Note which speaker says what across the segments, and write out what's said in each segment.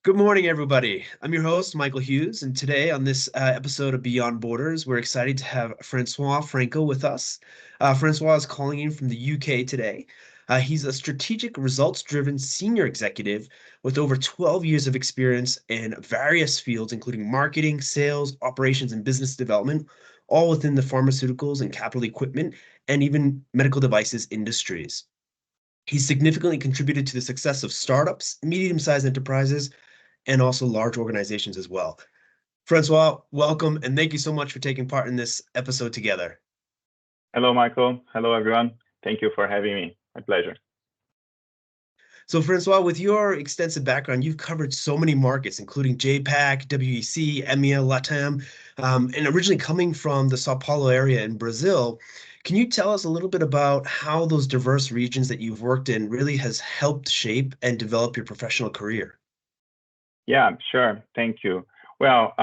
Speaker 1: Good morning, everybody. I'm your host, Michael Hughes, and today on this episode of Beyond Borders, we're excited to have Franco with us. Francois is calling in from the UK today. He's a strategic, results-driven senior executive with over 12 years of experience in various fields, including marketing, sales, operations, and business development, all within the pharmaceuticals and capital equipment and even medical devices industries. He's significantly contributed to the success of startups, medium-sized enterprises, and also large organizations as well. Francois, welcome, and thank you so much for taking part in this episode together.
Speaker 2: Hello, Michael. Hello, everyone. Thank you for having me. My pleasure.
Speaker 1: So, Francois, with your extensive background, you've covered so many markets, including JPAC, WEC, EMEA, LATAM, and originally coming from the Sao Paulo area in Brazil. Can you tell us a little bit about how those diverse regions that you've worked in really has helped shape and develop your professional career?
Speaker 2: Yeah, sure. Thank you. Well,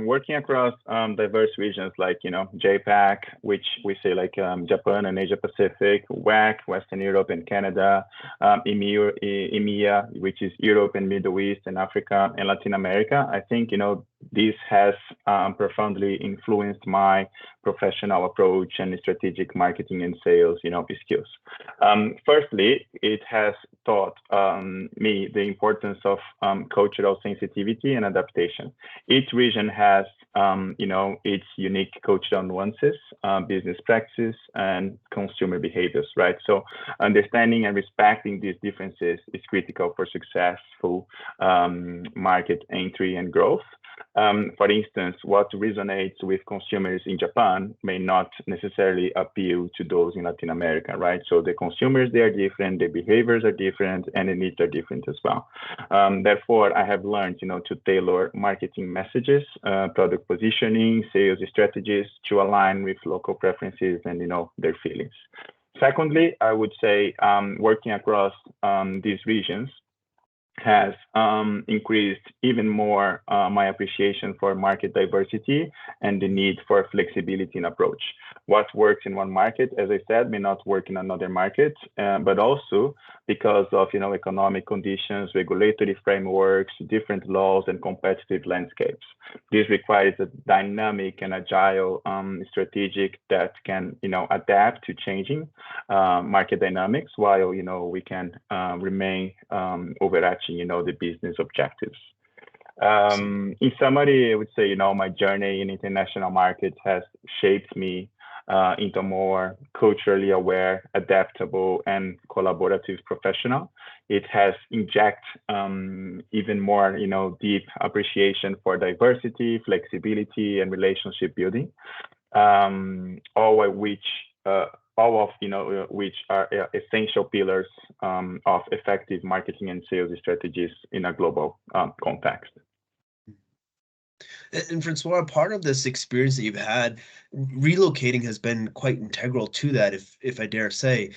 Speaker 2: working across diverse regions like, JPAC, which we say like Japan and Asia Pacific, WEC, Western Europe and Canada, EMEA, which is Europe and Middle East and Africa and Latin America. I think, this has profoundly influenced my professional approach and strategic marketing and sales, skills. Firstly, it has taught me the importance of cultural sensitivity and adaptation. Each region has, its unique cultural nuances, business practices, and consumer behaviors, right? So understanding and respecting these differences is critical for successful market entry and growth. For instance, what resonates with consumers in Japan may not necessarily appeal to those in Latin America, right? So the consumers, they are different, the behaviors are different, and the needs are different as well. Therefore, I have learned, to tailor marketing messages, product positioning, sales strategies to align with local preferences and, their feelings. Secondly, I would say working across these regions has increased even more my appreciation for market diversity and the need for flexibility in approach. What works in one market, as I said, may not work in another market, but also because of economic conditions, regulatory frameworks, different laws, and competitive landscapes. This requires a dynamic and agile strategic that can adapt to changing market dynamics while we can remain overarching the business objectives. In summary, I would say my journey in international markets has shaped me into a more culturally aware, adaptable, and collaborative professional. It has injected even more, deep appreciation for diversity, flexibility, and relationship building, all of which are essential pillars of effective marketing and sales strategies in a global context.
Speaker 1: And Francois, part of this experience that you've had, relocating has been quite integral to that, if I dare say.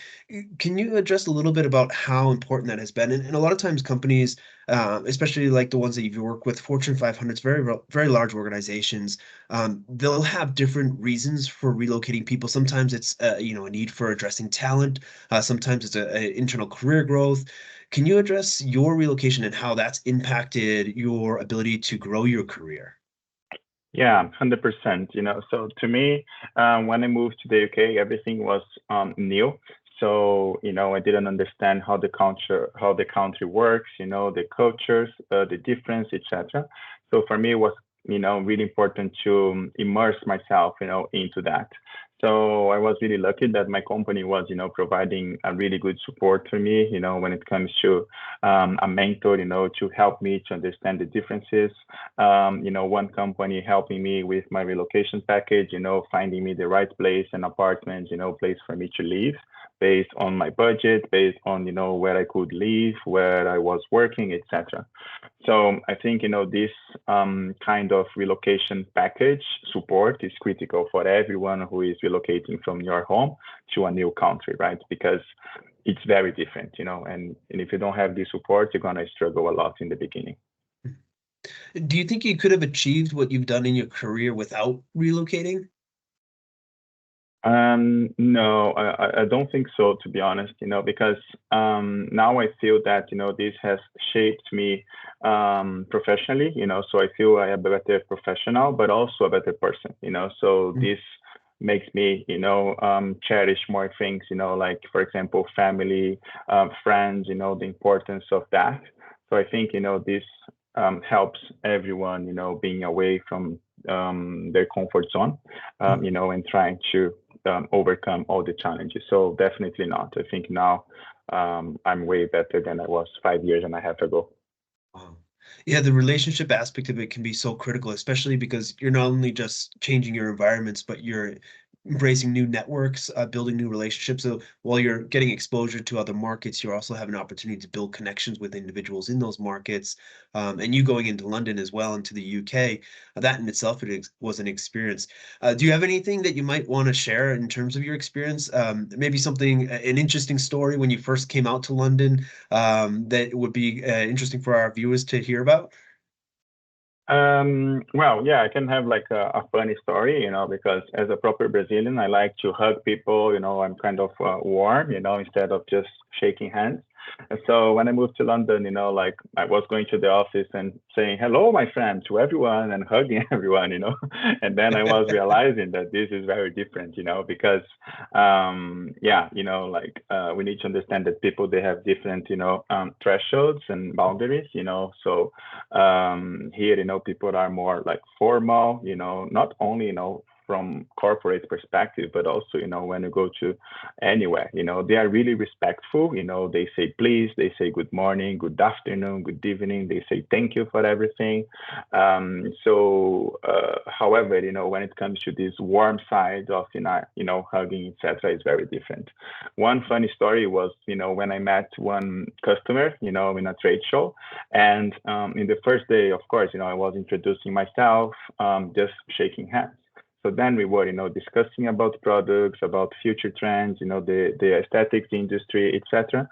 Speaker 1: Can you address a little bit about how important that has been? And a lot of times companies, especially like the ones that you've worked with, Fortune 500s, very large organizations, they'll have different reasons for relocating people. Sometimes it's a need for addressing talent. Sometimes it's a internal career growth. Can you address your relocation and how that's impacted your ability to grow your career?
Speaker 2: Yeah, 100%. So to me, when I moved to the UK, everything was new. So I didn't understand how the country works, the cultures, the difference, etc. So for me, it was really important to immerse myself, into that. So I was really lucky that my company was, providing a really good support for me, when it comes to a mentor, to help me to understand the differences. One company helping me with my relocation package, finding me the right place and apartment, place for me to live based on my budget, based on, where I could live, where I was working, etc. So I think, this kind of relocation package support is critical for everyone who is relocating from your home to a new country, right? Because it's very different, and if you don't have this support, you're going to struggle a lot in the beginning.
Speaker 1: Do you think you could have achieved what you've done in your career without relocating?
Speaker 2: No, I don't think so, to be honest, because now I feel that, this has shaped me professionally, so I feel I am a better professional, but also a better person, so
Speaker 1: Mm.
Speaker 2: this makes me, cherish more things, like, for example, family, friends, the importance of that. So I think, this helps everyone, being away from their comfort zone,
Speaker 1: Mm.
Speaker 2: and trying to overcome all the challenges. So definitely not. I think now I'm way better than I was 5 years and a half ago.
Speaker 1: Wow. Yeah, the relationship aspect of it can be so critical, especially because you're not only just changing your environments, but you're embracing new networks, building new relationships. So while you're getting exposure to other markets, you also have an opportunity to build connections with individuals in those markets. And you going into London as well, into the UK, that in itself was an experience. Do you have anything that you might want to share in terms of your experience? Maybe something, an interesting story when you first came out to London, that would be interesting for our viewers to hear about?
Speaker 2: Well, yeah, I can have like a funny story, because as a proper Brazilian, I like to hug people, I'm kind of warm, instead of just shaking hands. And so when I moved to London, like I was going to the office and saying, hello, my friend, to everyone and hugging everyone, and then I was realizing that this is very different, because, yeah, like we need to understand that people, they have different, thresholds and boundaries, so here, people are more like formal, not only, from corporate perspective, but also, when you go to anywhere, they are really respectful, they say please, they say good morning, good afternoon, good evening, they say thank you for everything. However, when it comes to this warm side of, hugging, etc., is very different. One funny story was, when I met one customer, in a trade show, and in the first day, of course, I was introducing myself, just shaking hands. So then we were, discussing about products, about future trends, the aesthetics industry, etc.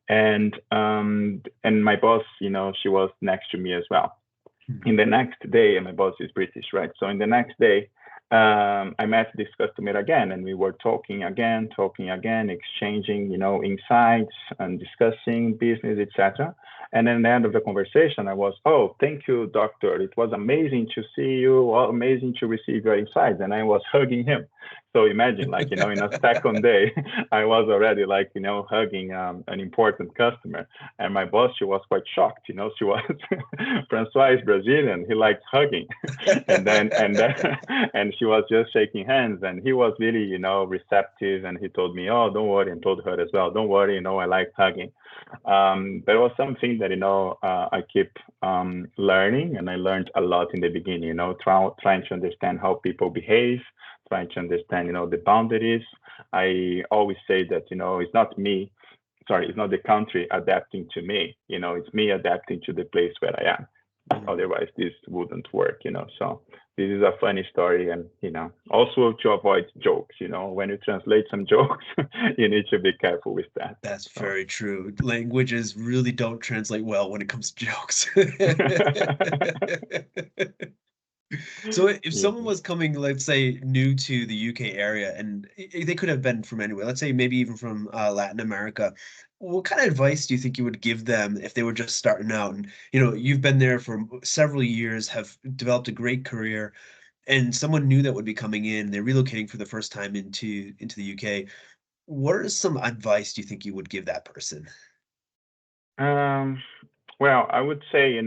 Speaker 2: And my boss, she was next to me as well.
Speaker 1: Mm.
Speaker 2: In the next day, and my boss is British, right? So in the next day, I met this customer again, and we were talking again, exchanging, insights and discussing business, etc. And then at the end of the conversation, I was, oh, thank you, doctor. It was amazing to see you, amazing to receive your insights. And I was hugging him. So imagine, like, in a second day, I was already like, hugging an important customer. And my boss, she was quite shocked. She was Francois is Brazilian. He likes hugging, and then and she was just shaking hands. And he was really, receptive. And he told me, oh, don't worry, and told her as well, don't worry, I like hugging. But it was something that I keep learning, and I learned a lot in the beginning. Trying to understand how people behave, trying to understand the boundaries. I always say that it's not me, sorry, it's not the country adapting to me, it's me adapting to the place where I am.
Speaker 1: Mm.
Speaker 2: Otherwise this wouldn't work. So this is a funny story. And also to avoid jokes, when you translate some jokes, you need to be careful with that.
Speaker 1: That's
Speaker 2: So
Speaker 1: very true. Languages really don't translate well when it comes to jokes. So if someone
Speaker 2: yeah.
Speaker 1: was coming, let's say, new to the UK area, and they could have been from anywhere, let's say maybe even from Latin America, what kind of advice do you think you would give them if they were just starting out? And you've been there for several years, have developed a great career, and someone new that would be coming in, they're relocating for the first time into the UK. What is some advice do you think you would give that person?
Speaker 2: um Well, I would say,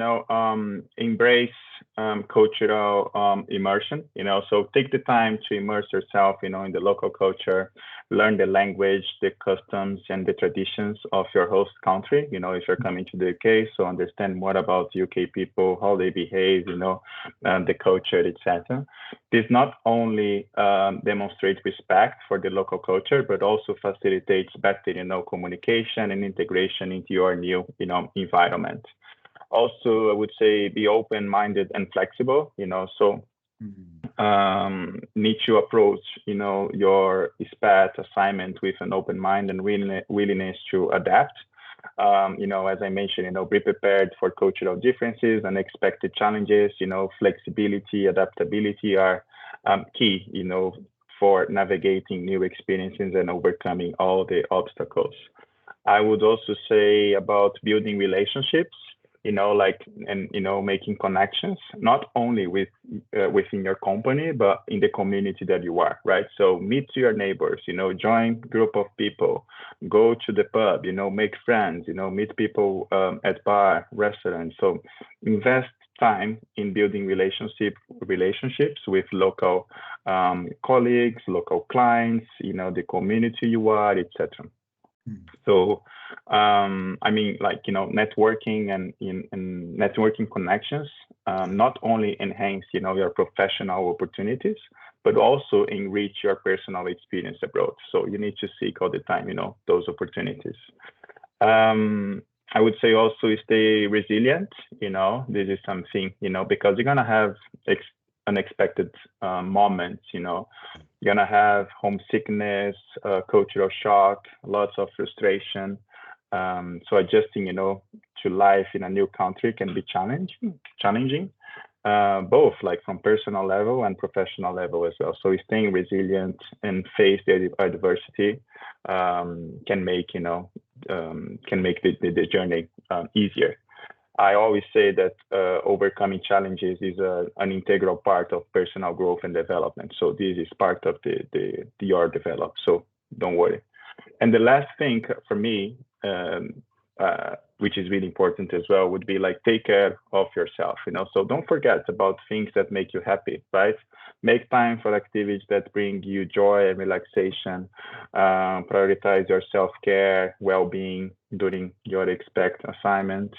Speaker 2: embrace cultural immersion, so take the time to immerse yourself, in the local culture, learn the language, the customs, and the traditions of your host country, if you're coming to the UK, so understand more about UK people, how they behave, the culture, etc. This not only demonstrates respect for the local culture, but also facilitates better, communication and integration into your new, environment. Also, I would say be open-minded and flexible. So
Speaker 1: Mhm.
Speaker 2: need to approach, your SPAT assignment with an open mind and willingness to adapt. As I mentioned, be prepared for cultural differences, unexpected challenges. Flexibility, adaptability are key. for navigating new experiences and overcoming all the obstacles. I would also say about building relationships, like, and, making connections, not only within your company, but in the community that you are, right? So meet your neighbors, join group of people, go to the pub, make friends, meet people at bar, restaurants. So invest time in building relationships with local colleagues, local clients, the community you are, etc.
Speaker 1: Mm.
Speaker 2: So, I mean, like, networking and in networking connections not only enhance, your professional opportunities, but also enrich your personal experience abroad. So you need to seek all the time, those opportunities. I would say also stay resilient. This is something, because you're gonna have unexpected moments. You're gonna have homesickness, cultural shock, lots of frustration. So adjusting, to life in a new country can be challenging, both like from personal level and professional level as well. So staying resilient and face the adversity can make, the journey easier. I always say that overcoming challenges is an integral part of personal growth and development. So this is part of the your develop. So don't worry. And the last thing for me, which is really important as well, would be like take care of yourself. So don't forget about things that make you happy, right? Make time for activities that bring you joy and relaxation. Prioritize your self-care, well-being during your expect assignment.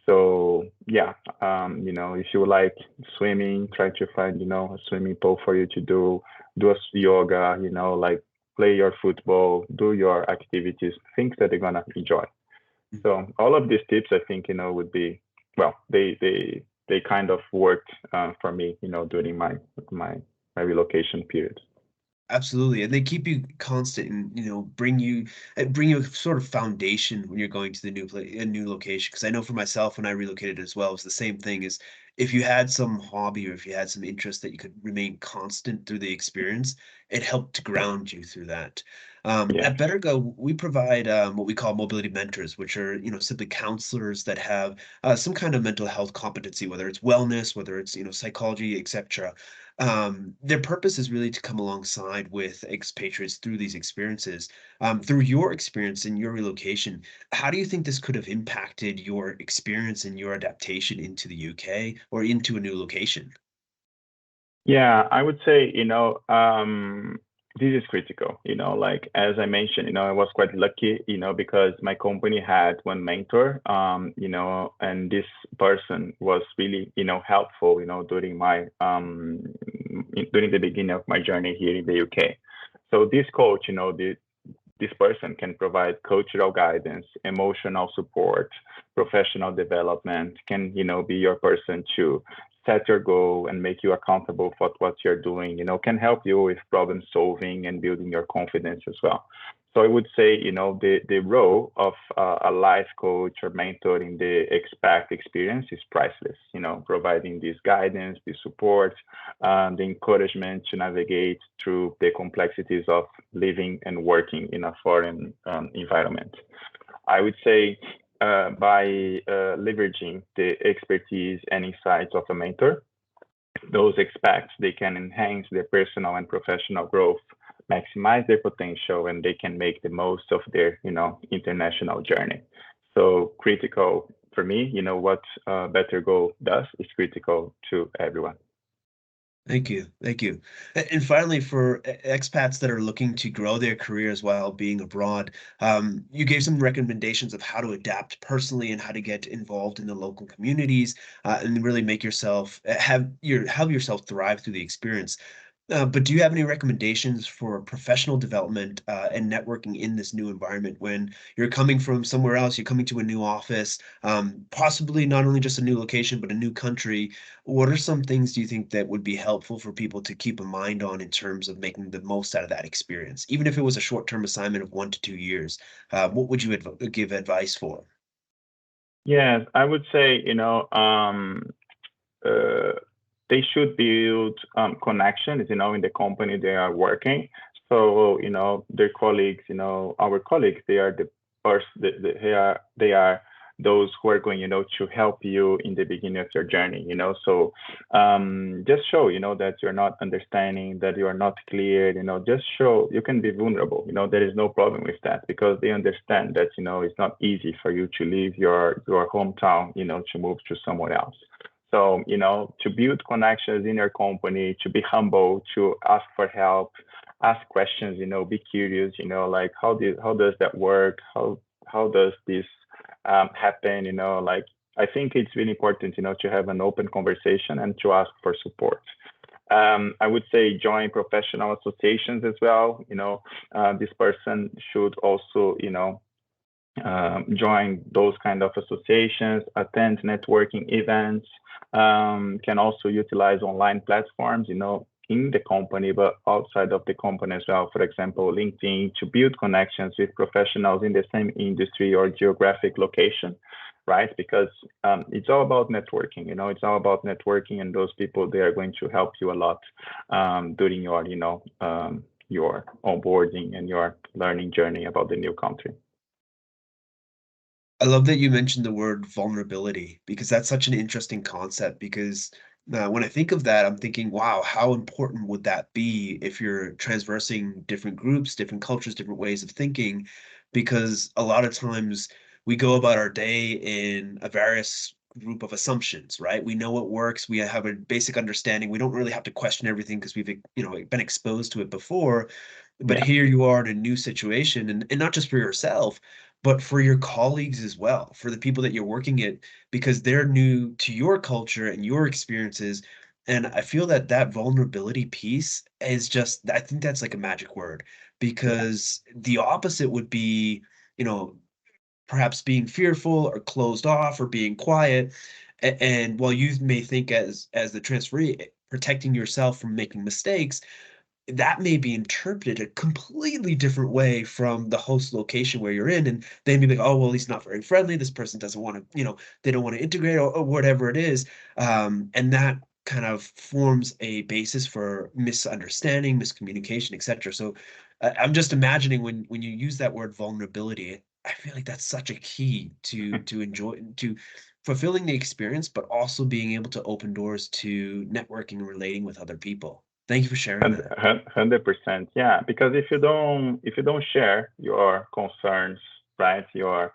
Speaker 2: So yeah, if you like swimming, try to find a swimming pool for you to do a yoga. Like play your football, do your activities, things that you're gonna enjoy. So all of these tips, I think, would be, well, they kind of worked for me, during my my relocation period.
Speaker 1: Absolutely, and they keep you constant and, bring you a sort of foundation when you're going to the a new location. Because I know for myself, when I relocated as well, it was the same thing. Is if you had some hobby or if you had some interest that you could remain constant through the experience, it helped to ground you through that.
Speaker 2: Yes.
Speaker 1: At Better Go, we provide what we call mobility mentors, which are, simply counselors that have some kind of mental health competency, whether it's wellness, whether it's, psychology, etc. Their purpose is really to come alongside with expatriates through these experiences. Through your experience in your relocation, how do you think this could have impacted your experience and your adaptation into the UK or into a new location?
Speaker 2: Yeah, I would say, this is critical, like as I mentioned, I was quite lucky, because my company had one mentor, and this person was really, helpful, during my during the beginning of my journey here in the UK. So this coach, this person can provide cultural guidance, emotional support, professional development, can, be your person to set your goal and make you accountable for what you're doing, can help you with problem solving and building your confidence as well. So I would say, the role of a life coach or mentor in the expat experience is priceless, providing this guidance, this support, the encouragement to navigate through the complexities of living and working in a foreign environment. I would say by leveraging the expertise and insights of a mentor, those expats, they can enhance their personal and professional growth, maximize their potential, and they can make the most of their, international journey. So critical for me, what Better Go does is critical to everyone.
Speaker 1: Thank you. Thank you. And finally, for expats that are looking to grow their careers while being abroad, you gave some recommendations of how to adapt personally and how to get involved in the local communities, and really make yourself have yourself thrive through the experience. But do you have any recommendations for professional development and networking in this new environment when you're coming from somewhere else, you're coming to a new office, possibly not only just a new location, but a new country? What are some things do you think that would be helpful for people to keep in mind on in terms of making the most out of that experience? Even if it was a short-term assignment of 1 to 2 years, what would you give advice for?
Speaker 2: Yes, I would say, uh, they should build connections, in the company they are working. So, their colleagues, our colleagues, they are the first, they are those who are going, to help you in the beginning of your journey. So just show, that you're not understanding, that you are not clear, just show you can be vulnerable. There is no problem with that because they understand that, it's not easy for you to leave your hometown, to move to somewhere else. So, to build connections in your company, to be humble, to ask for help, ask questions, be curious, like how does that work? How does this happen? Like I think it's really important, to have an open conversation and to ask for support. I would say join professional associations as well. This person should also, join those kind of associations, attend networking events, can also utilize online platforms, in the company, but outside of the company as well. For example, LinkedIn to build connections with professionals in the same industry or geographic location, right? Because it's all about networking, it's all about networking, and those people, they are going to help you a lot during your onboarding and your learning journey about the new country.
Speaker 1: I love that you mentioned the word vulnerability because that's such an interesting concept. Because when I think of that, I'm thinking, wow, how important would that be if you're transversing different groups, different cultures, different ways of thinking? Because a lot of times we go about our day in a various group of assumptions, right? We know what works, we have a basic understanding. We don't really have to question everything because we've, been exposed to it before. But
Speaker 2: Yeah.
Speaker 1: here you are in a new situation, and not just for yourself, but for your colleagues as well, for the people that you're working at, because they're new to your culture and your experiences. And I feel that that vulnerability piece is just, I think that's like a magic word,
Speaker 2: Yeah.
Speaker 1: because the opposite would be, you know, perhaps being fearful or closed off or being quiet. And while you may think as the transferee, protecting yourself from making mistakes, that may be interpreted a completely different way from the host location where you're in, and they may be like, oh well, he's not very friendly, this person doesn't want to, they don't want to integrate, or whatever it is. And that kind of forms a basis for misunderstanding, miscommunication, etc. So I'm just imagining when you use that word vulnerability, I feel like that's such a key to enjoy, to fulfilling the experience, but also being able to open doors to networking and relating with other people. Thank you for sharing that.
Speaker 2: 100%. Yeah, because if you don't share your concerns, right? You're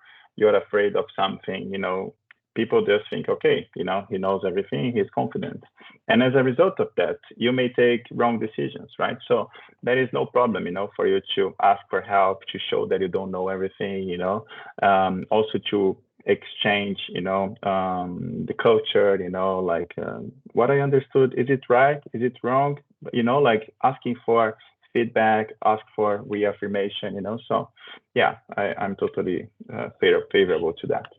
Speaker 2: afraid of something, people just think, okay, he knows everything, he's confident. And as a result of that, you may take wrong decisions, right? So there is no problem, for you to ask for help, to show that you don't know everything, also to exchange, the culture, like what I understood, is it right? Is it wrong? Like asking for feedback, ask for reaffirmation, So yeah, I'm totally favorable to that.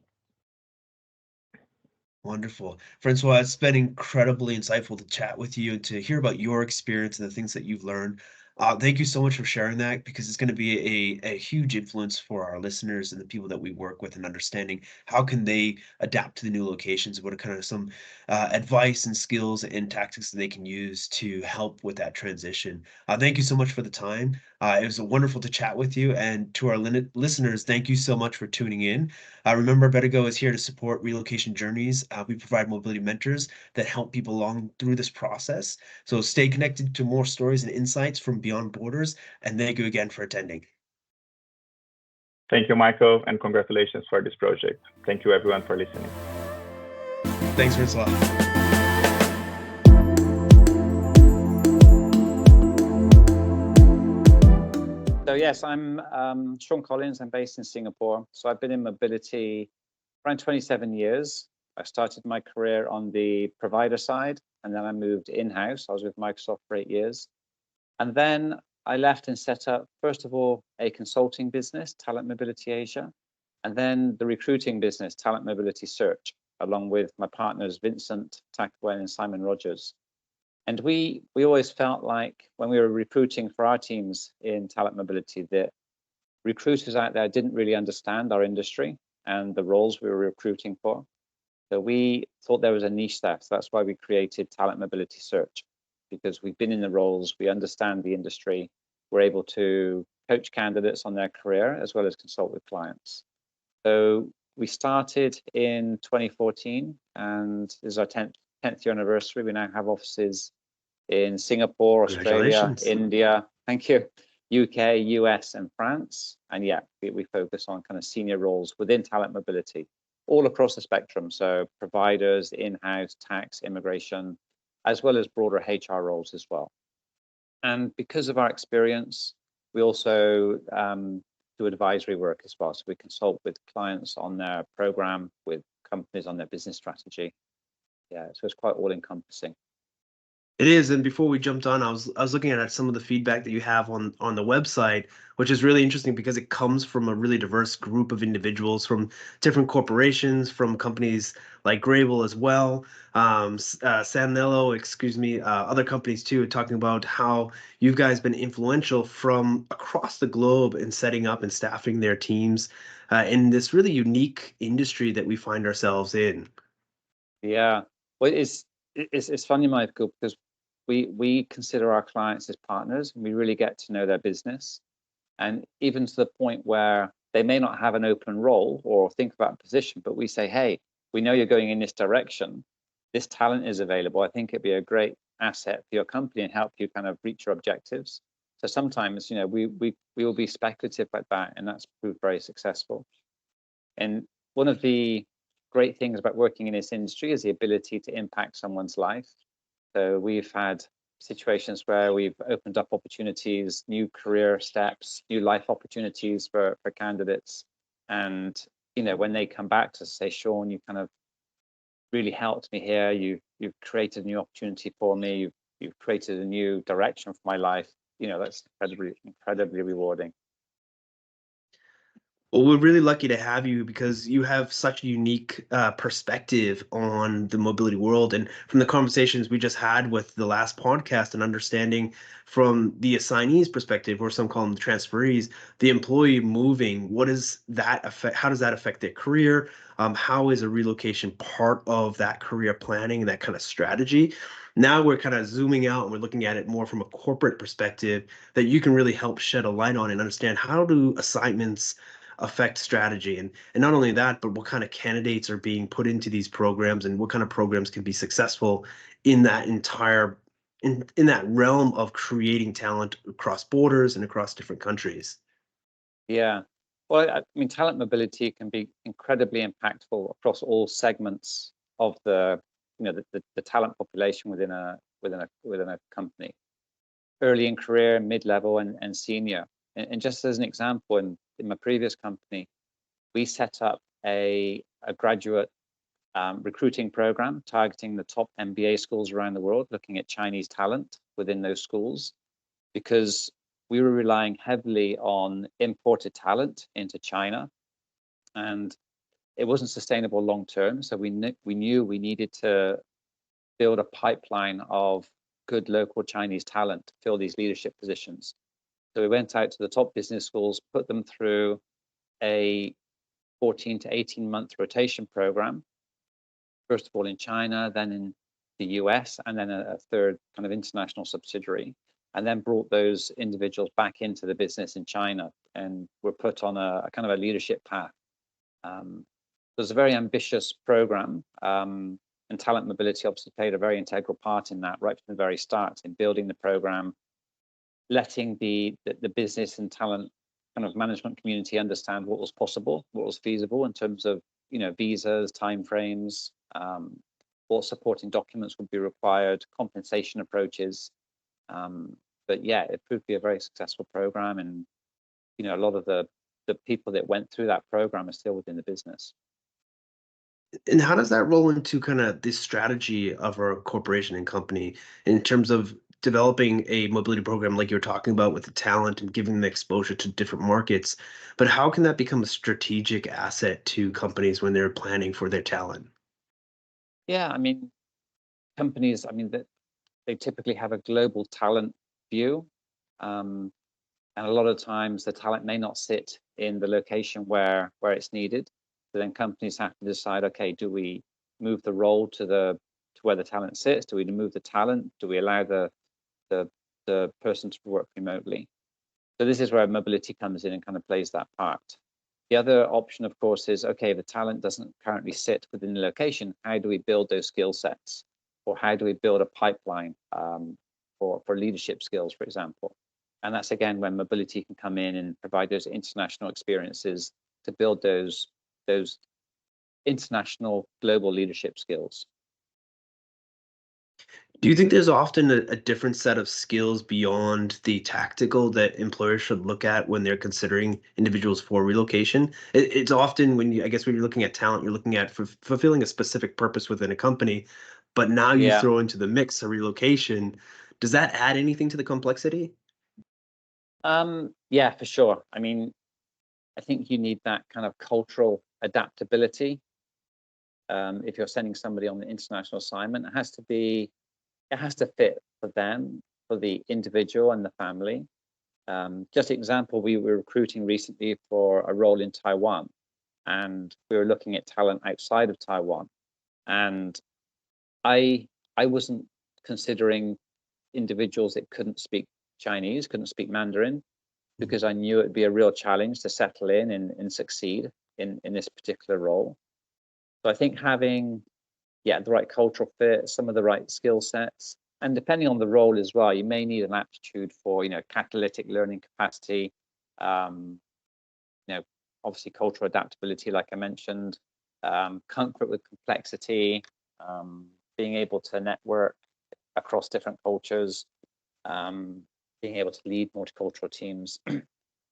Speaker 1: Wonderful. Francois, it's been incredibly insightful to chat with you and to hear about your experience and the things that you've learned. Thank you so much for sharing that, because it's going to be a huge influence for our listeners and the people that we work with, and understanding how can they adapt to the new locations, what are kind of some advice and skills and tactics that they can use to help with that transition. Thank you so much for the time. It was wonderful to chat with you. And to our listeners, thank you so much for tuning in. Remember, Betago is here to support relocation journeys. We provide mobility mentors that help people along through this process. So stay connected to more stories and insights from beyond borders. And thank you again for attending.
Speaker 2: Thank you, Michael, and congratulations for this project. Thank you, everyone, for listening.
Speaker 1: Thanks, Francois.
Speaker 3: So yes, I'm Sean Collins. I'm based in Singapore. So I've been in mobility around 27 years. I started my career on the provider side, and then I moved in-house. I was with Microsoft for 8 years. And then I left and set up, first of all, a consulting business, Talent Mobility Asia, and then the recruiting business, Talent Mobility Search, along with my partners, Vincent Tackwell and Simon Rogers. And we always felt like when we were recruiting for our teams in talent mobility, that recruiters out there didn't really understand our industry and the roles we were recruiting for. So we thought there was a niche there. So that's why we created Talent Mobility Search, because we've been in the roles, we understand the industry, we're able to coach candidates on their career as well as consult with clients. So we started in 2014, and this is our 10th year anniversary. We now have offices in Singapore, Australia, India, thank you, UK, US, and France. And yeah, we focus on kind of senior roles within talent mobility, all across the spectrum. So providers, in-house, tax, immigration, as well as broader HR roles as well. And because of our experience, we also do advisory work as well. So we consult with clients on their program, with companies on their business strategy. Yeah, so it's quite all encompassing.
Speaker 1: It is, and before we jumped on, I was looking at some of the feedback that you have on the website, which is really interesting because it comes from a really diverse group of individuals from different corporations, from companies like Grable as well, Sanello, other companies too, talking about how you guys been influential from across the globe in setting up and staffing their teams in this really unique industry that we find ourselves in.
Speaker 3: Yeah, well, it's funny, Michael, because we consider our clients as partners, and we really get to know their business, and even to the point where they may not have an open role or think about a position, but we say, hey, we know you're going in this direction. This talent is available. I think it'd be a great asset for your company and help you kind of reach your objectives. So sometimes, we will be speculative like that, and that's proved very successful. And one of the great things about working in this industry is the ability to impact someone's life. So we've had situations where we've opened up opportunities, new career steps, new life opportunities for candidates. And, when they come back to say, Sean, you kind of really helped me here. You've created a new opportunity for me. You've created a new direction for my life. That's incredibly rewarding.
Speaker 1: Well, we're really lucky to have you because you have such a unique perspective on the mobility world. And from the conversations we just had with the last podcast and understanding from the assignee's perspective, or some call them the transferees, the employee moving, what does that affect? How does that affect their career? How is a relocation part of that career planning and that kind of strategy? Now we're kind of zooming out and we're looking at it more from a corporate perspective that you can really help shed a light on and understand how do assignments affect strategy, and not only that, but what kind of candidates are being put into these programs and what kind of programs can be successful in that entire in that realm of creating talent across borders and across different countries.
Speaker 3: Yeah, well, I mean, talent mobility can be incredibly impactful across all segments of the the talent population within a company, early in career, mid-level, and senior. And just as an example, in my previous company, we set up a graduate recruiting program targeting the top MBA schools around the world, looking at Chinese talent within those schools, because we were relying heavily on imported talent into China, and it wasn't sustainable long term. So we knew we needed to build a pipeline of good local Chinese talent to fill these leadership positions. So we went out to the top business schools, put them through a 14 to 18 month rotation program, first of all in China, then in the US, and then a third kind of international subsidiary, and then brought those individuals back into the business in China and were put on a kind of a leadership path. It was a very ambitious program, and talent mobility obviously played a very integral part in that right from the very start in building the program, letting the business and talent kind of management community understand what was possible, what was feasible in terms of visas, timeframes, what supporting documents would be required, compensation approaches. But yeah, it proved to be a very successful program, and a lot of the people that went through that program are still within the business.
Speaker 1: And how does that roll into kind of this strategy of a corporation and company in terms of developing a mobility program like you're talking about with the talent and giving them exposure to different markets? But how can that become a strategic asset to companies when they're planning for their talent?
Speaker 3: Yeah, I mean, companies, they typically have a global talent view. And a lot of times the talent may not sit in the location where it's needed. So then companies have to decide, okay, do we move the role to where the talent sits? Do we move the talent? Do we allow the person to work remotely? So this is where mobility comes in and kind of plays that part. The other option, of course, is, okay, the talent doesn't currently sit within the location. How do we build those skill sets? Or how do we build a pipeline for leadership skills, for example? And that's, again, when mobility can come in and provide those international experiences to build those international global leadership skills.
Speaker 1: Do you think there's often a different set of skills beyond the tactical that employers should look at when they're considering individuals for relocation? It's often when I guess when you're looking at talent, you're looking at fulfilling a specific purpose within a company, but now you
Speaker 3: Yeah.
Speaker 1: throw into the mix a relocation. Does that add anything to the complexity?
Speaker 3: Yeah, for sure. I mean, I think you need that kind of cultural adaptability. If you're sending somebody on an international assignment, it has to fit for them, for the individual and the family. Just example, we were recruiting recently for a role in Taiwan, and we were looking at talent outside of Taiwan. And I wasn't considering individuals that couldn't speak Chinese, couldn't speak Mandarin, because I knew it'd be a real challenge to settle in and succeed in this particular role. So I think having the right cultural fit, some of the right skill sets, and depending on the role as well, you may need an aptitude for, catalytic learning capacity, obviously cultural adaptability, like I mentioned, comfort with complexity, being able to network across different cultures, being able to lead multicultural teams.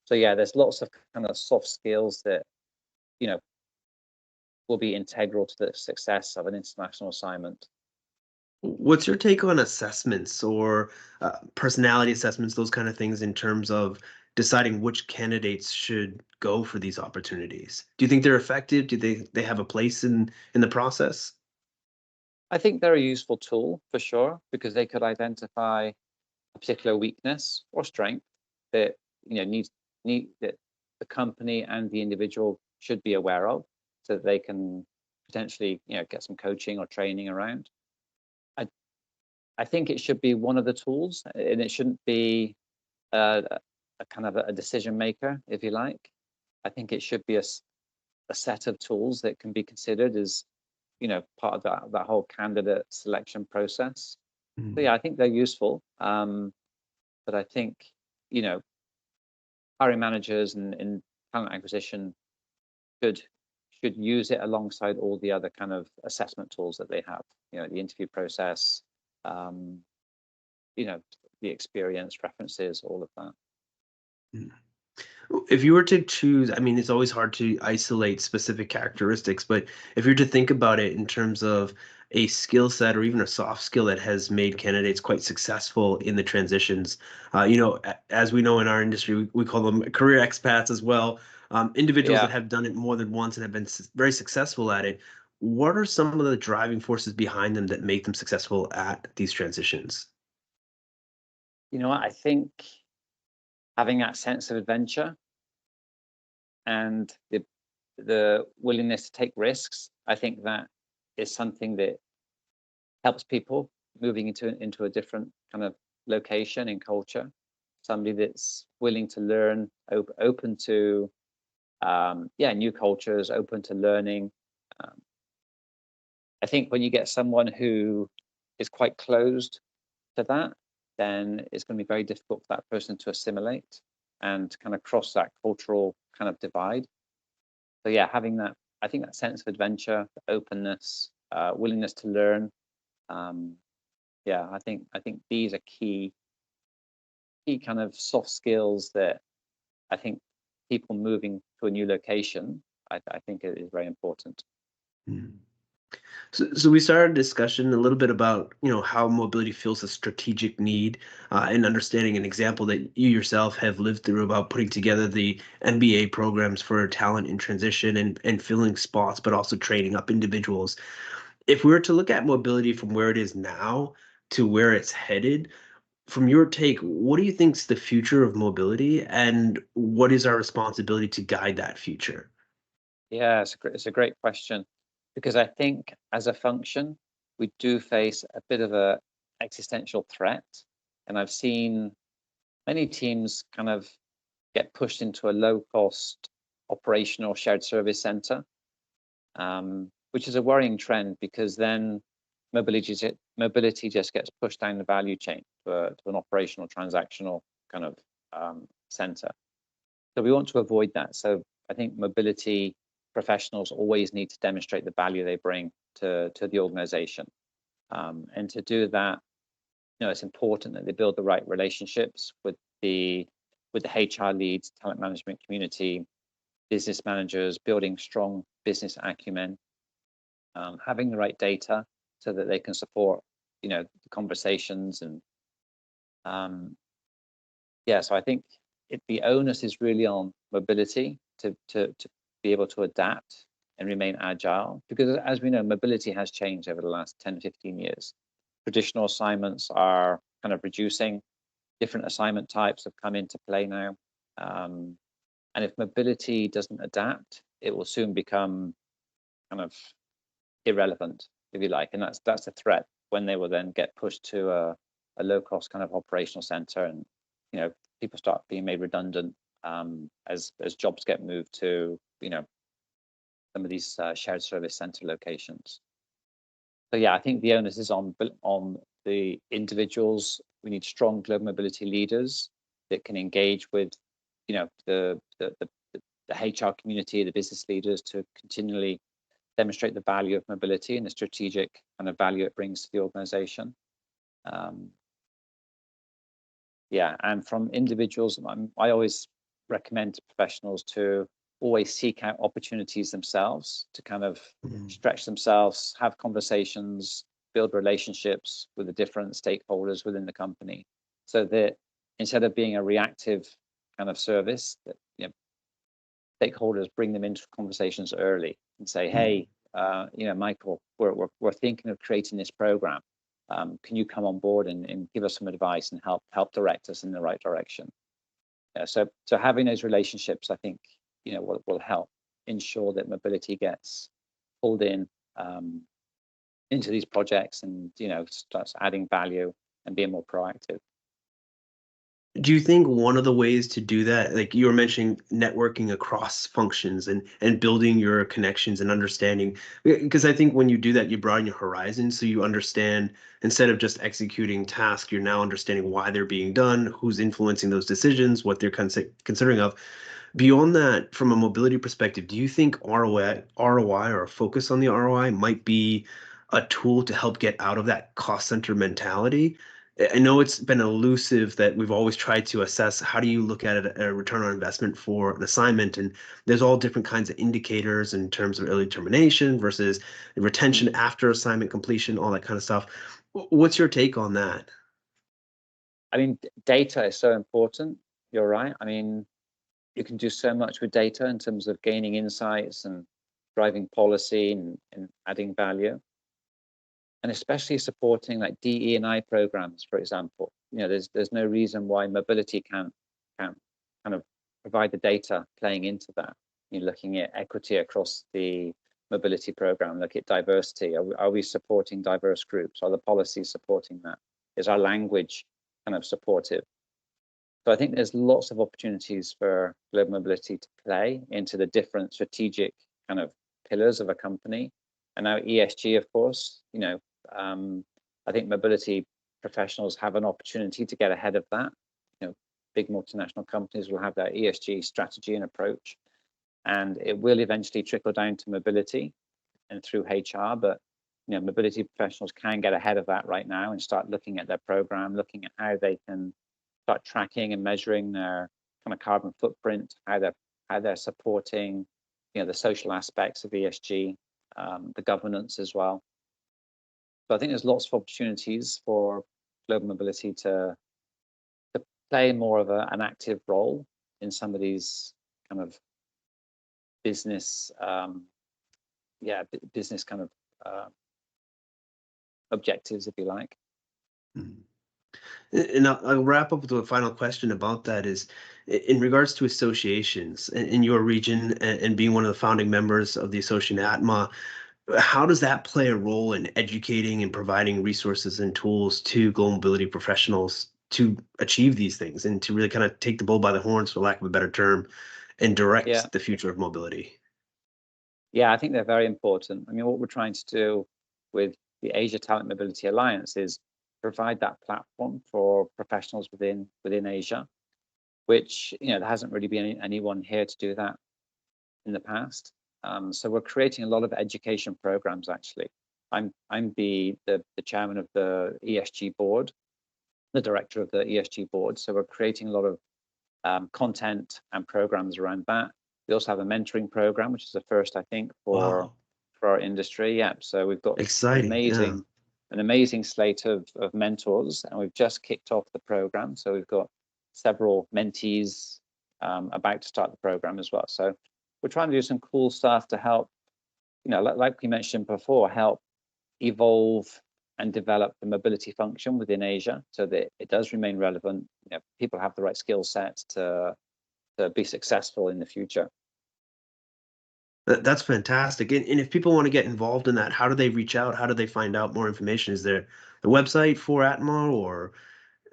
Speaker 3: So yeah, there's lots of kind of soft skills that, will be integral to the success of an international assignment.
Speaker 1: What's your take on assessments or personality assessments, those kind of things, in terms of deciding which candidates should go for these opportunities? Do you think they're effective? Do they have a place in the process?
Speaker 3: I think they're a useful tool for sure, because they could identify a particular weakness or strength that need that the company and the individual should be aware of, so that they can potentially get some coaching or training around. I think it should be one of the tools, and it shouldn't be a kind of a decision maker, if you like. I think it should be a set of tools that can be considered as part of that whole candidate selection process. So yeah, I think they're useful, but I think hiring managers and talent acquisition should use it alongside all the other kind of assessment tools that they have. The interview process, the experience, references, all of that.
Speaker 1: If you were to choose, I mean, it's always hard to isolate specific characteristics, but if you're to think about it in terms of a skill set or even a soft skill that has made candidates quite successful in the transitions, as we know in our industry, we call them career expats as well, individuals that have done it more than once and have been very successful at it. What are some of the driving forces behind them that make them successful at these transitions?
Speaker 3: I think having that sense of adventure and the willingness to take risks, I think that is something that helps people moving into a different kind of location and culture. Somebody that's willing to learn, open to new cultures, open to learning. I think when you get someone who is quite closed to that, then it's going to be very difficult for that person to assimilate and kind of cross that cultural kind of divide. So yeah, having that, I think that sense of adventure, openness, willingness to learn. I think these are key kind of soft skills that I think people moving to a new location, I think it is very important.
Speaker 1: So we started a discussion a little bit about how mobility feels a strategic need, and understanding an example that you yourself have lived through about putting together the MBA programs for talent in transition and filling spots, but also training up individuals. If we were to look at mobility from where it is now to where it's headed, from your take, what do you think is the future of mobility, and what is our responsibility to guide that future?
Speaker 3: Yeah, it's a great question. because I think as a function, we do face a bit of a existential threat. And I've seen many teams kind of get pushed into a low-cost operational shared service center, which is a worrying trend because then mobility just gets pushed down the value chain to an operational transactional kind of center. So we want to avoid that. So I think mobility professionals always need to demonstrate the value they bring to the organization. And to do that, it's important that they build the right relationships with the HR leads, talent management community, business managers, building strong business acumen, having the right data so that they can support, the conversations. And so I think the onus is really on mobility to be able to adapt and remain agile, because as we know, mobility has changed over the last 10, 15 years. Traditional assignments are kind of reducing. Different assignment types have come into play now. And if mobility doesn't adapt, it will soon become kind of irrelevant, if you like. And that's a threat when they will then get pushed to a low-cost kind of operational center, and people start being made redundant as jobs get moved to some of these shared service center locations. So yeah, I think the onus is on the individuals. We need strong global mobility leaders that can engage with the HR community, the business leaders, to continually demonstrate the value of mobility and the strategic kind of value it brings to the organization. And from individuals, I always recommend to professionals to always seek out opportunities themselves to kind of stretch themselves, have conversations, build relationships with the different stakeholders within the company, so that instead of being a reactive kind of service, that stakeholders bring them into conversations early and say, hey, Michael, we're thinking of creating this program. Can you come on board and give us some advice and help direct us in the right direction? So having those relationships, I think, will help ensure that mobility gets pulled in into these projects and starts adding value and being more proactive.
Speaker 1: Do you think one of the ways to do that, like you were mentioning, networking across functions and building your connections and understanding, because I think when you do that, you broaden your horizon, so you understand, instead of just executing tasks, you're now understanding why they're being done, who's influencing those decisions, what they're considering of. Beyond that, from a mobility perspective, do you think ROI or a focus on the ROI might be a tool to help get out of that cost center mentality? I know it's been elusive that we've always tried to assess how do you look at a return on investment for an assignment, and there's all different kinds of indicators in terms of early termination versus retention after assignment completion, all that kind of stuff. What's your take on that?
Speaker 3: I mean, data is so important. You're right. I mean, you can do so much with data in terms of gaining insights and driving policy and adding value. And especially supporting like DE&I programs, for example. There's no reason why mobility can't kind of provide the data playing into that. You're looking at equity across the mobility program, look at diversity. Are we supporting diverse groups? Are the policies supporting that? Is our language kind of supportive? So I think there's lots of opportunities for global mobility to play into the different strategic kind of pillars of a company. And now ESG, of course, I think mobility professionals have an opportunity to get ahead of that. Big multinational companies will have their ESG strategy and approach, and it will eventually trickle down to mobility and through HR. But mobility professionals can get ahead of that right now and start looking at their program, looking at how they can start tracking and measuring their kind of carbon footprint, how they're supporting, the social aspects of ESG, the governance as well. So I think there's lots of opportunities for global mobility to play more of an active role in some of these kind of business, business kind of objectives, if you like.
Speaker 1: And I'll wrap up with a final question about that is, in regards to associations in your region and being one of the founding members of the association ATMA, how does that play a role in educating and providing resources and tools to global mobility professionals to achieve these things and to really kind of take the bull by the horns, for lack of a better term, and
Speaker 3: Yeah.
Speaker 1: direct the future of mobility?
Speaker 3: Yeah, I think they're very important. I mean, what we're trying to do with the Asia Talent Mobility Alliance is provide that platform for professionals within Asia, which, you know, there hasn't really been anyone here to do that in the past. So we're creating a lot of education programs. Actually, I'm the chairman of the ESG board, the director of the ESG board. So we're creating a lot of content and programs around that. We also have a mentoring program, which is the first, I think,
Speaker 1: Wow,
Speaker 3: for our industry. Yeah. So we've got
Speaker 1: exciting. Yeah.
Speaker 3: an amazing slate of mentors, and we've just kicked off the program. So we've got several mentees about to start the program as well. So we're trying to do some cool stuff to help, you know, like we mentioned before, help evolve and develop the mobility function within Asia so that it does remain relevant. You know, people have the right skill sets to be successful in the future.
Speaker 1: That's fantastic. And if people want to get involved in that, how do they reach out? How do they find out more information? Is there a website for Atmo, or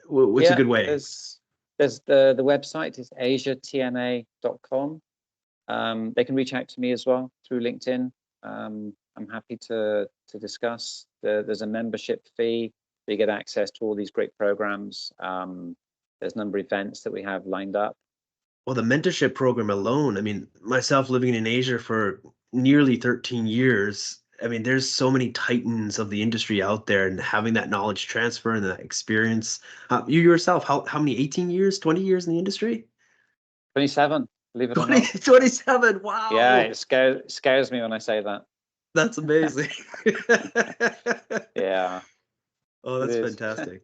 Speaker 1: what's a
Speaker 3: Yeah,
Speaker 1: good way?
Speaker 3: there's the website is asiatma.com. They can reach out to me as well through LinkedIn. I'm happy to discuss. There's a membership fee. You get access to all these great programs. There's a number of events that we have lined up.
Speaker 1: Well, the mentorship program alone, I mean, myself living in Asia for nearly 13 years, I mean, there's so many titans of the industry out there, and having that knowledge transfer and that experience. You yourself, how many, 18 years, 20 years in the industry?
Speaker 3: 27, believe it or
Speaker 1: 20,
Speaker 3: not.
Speaker 1: 27.
Speaker 3: Yeah,
Speaker 1: Wow.
Speaker 3: it scares me when I say that.
Speaker 1: That's amazing.
Speaker 3: Yeah,
Speaker 1: Oh,
Speaker 3: it
Speaker 1: that's
Speaker 3: is.
Speaker 1: fantastic.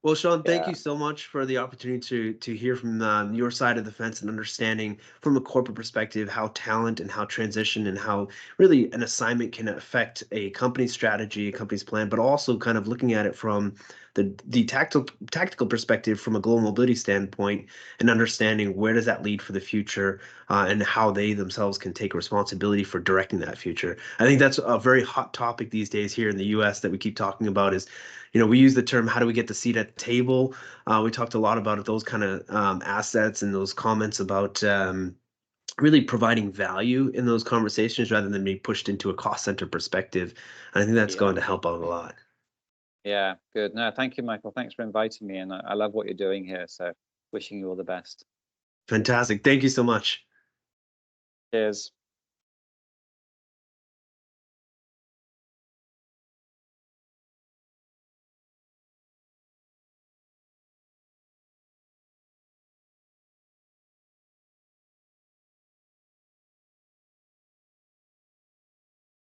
Speaker 1: Well, Sean, thank
Speaker 3: Yeah,
Speaker 1: you so much for the opportunity to hear from your side of the fence and understanding from a corporate perspective how talent and how transition and how really an assignment can affect a company's strategy, a company's plan, but also kind of looking at it from the tactical perspective from a global mobility standpoint and understanding where does that lead for the future and how they themselves can take responsibility for directing that future. I think that's a very hot topic these days here in the U.S. that we keep talking about is, we use the term, how do we get the seat at the table? We talked a lot about those kind of assets and those comments about really providing value in those conversations rather than being pushed into a cost center perspective. And I think that's going
Speaker 3: yeah,
Speaker 1: to help out a lot.
Speaker 3: yeah. Good. No, thank you, Michael. Thanks for inviting me, and I love what you're doing here. So, wishing you all the best.
Speaker 1: Fantastic. Thank you so much.
Speaker 3: Cheers.